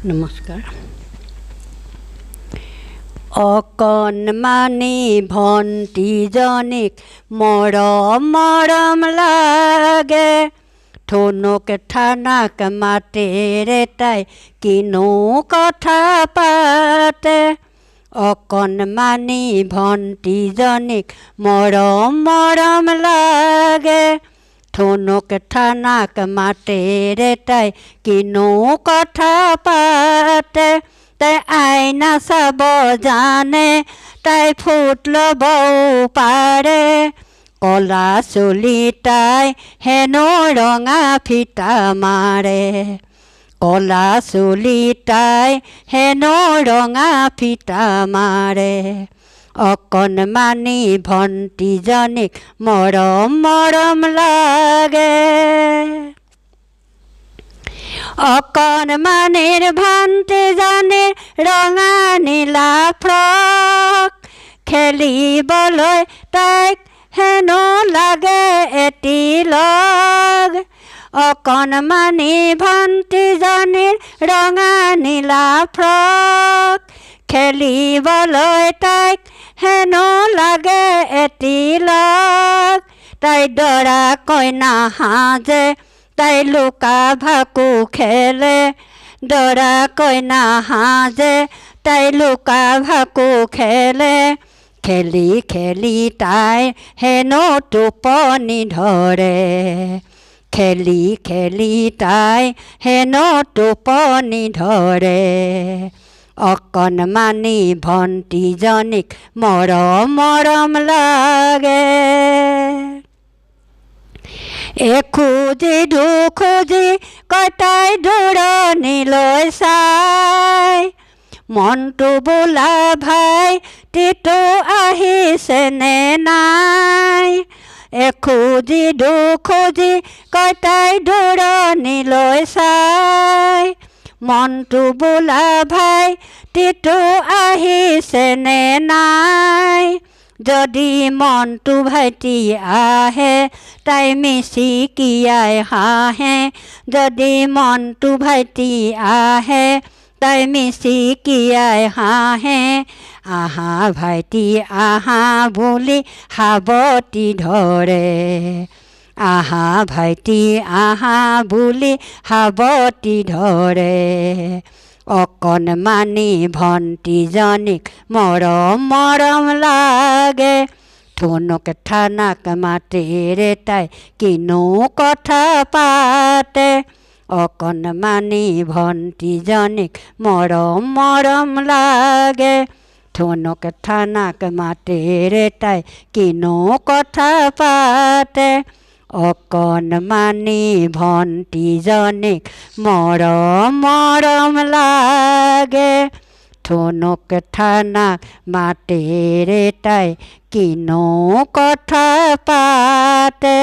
নমস্কাৰ। অকণমানি ভণ্টিজনীক মৰম মৰম লাগে, ঠুনুক ঠানাক মাতেৰে তাই কিনো কথা পাতে। অকণমানি ভণ্টিজনীক মৰম মৰম লাগে, ঠুনুক ঠানাক মাতেৰে তাই কিনো কথা পাতে। তাই আইনা চাব জানে, তাই ফুট ল'বও পাৰে, কলা চুলি তাই হেনো ৰঙা ফিটা মাৰে। কলা চুলি তাই হেনো ৰঙা ফিটা মাৰে। অকণমানি ভণ্টিজনীক মৰম মৰম লাগে। অকণমানিৰ ভণ্টিজনীৰ ৰঙা নীলা ফ্ৰক, খেলিবলৈ তাইক হেনো লাগে এটি লগ। অকণমানি ভণ্টিজনীৰ ৰঙা নীলা ফ্ৰক, খেলিবলৈ তাইক হেনো লাগে এটি লগ। তাই দৰা কইনা সাজে, তাই লুকা ভাকু খেলে, দৰা কইনা সাজে, তাই লুকা ভাকু খেলে। খেলি খেলি তাই হেনো টোপনি ধৰে, খেলি খেলি তাই হেনো টোপনি ধৰে। অকণমানি ভণ্টিজনীক মৰম মৰম লাগে। এখুজি দুখুজি কয় তাই দূৰণিলৈ চাই, মনটো বোলা ভাই টিটো আহিছেনে নাই। এখুজি দুখুজি কয় তাই দূৰণিলৈ চাই, মনটো বোলা ভাই টিটো আহিছেনে নাই। যদি মনটো ভাইটি আহে, তাই মিচিকিয়াই হাঁহে, যদি মনটো ভাইটি আহে, তাই মিচিকিয়াই হাঁহে। আহা ভাইটি আহা বুলি সাৱটি ধৰে, আহা ভাইটি আহা বুলি সাৱটি ধৰে। অকণমানি ভণ্টিজনীক মৰম মৰম লাগে, ঠুনুক ঠানাক মাতেৰে তাই কিনো কথা পাতে। অকণমানি ভণ্টিজনীক মৰম মৰম লাগে, ঠুনুক ঠানাক মাতেৰে তাই কিনো কথা পাতে। অকণমানি ভণ্টিজনীক মৰম মৰম লাগে, ঠুনুক ঠানাক মাতেৰে তাই কিনো কথা পাতে।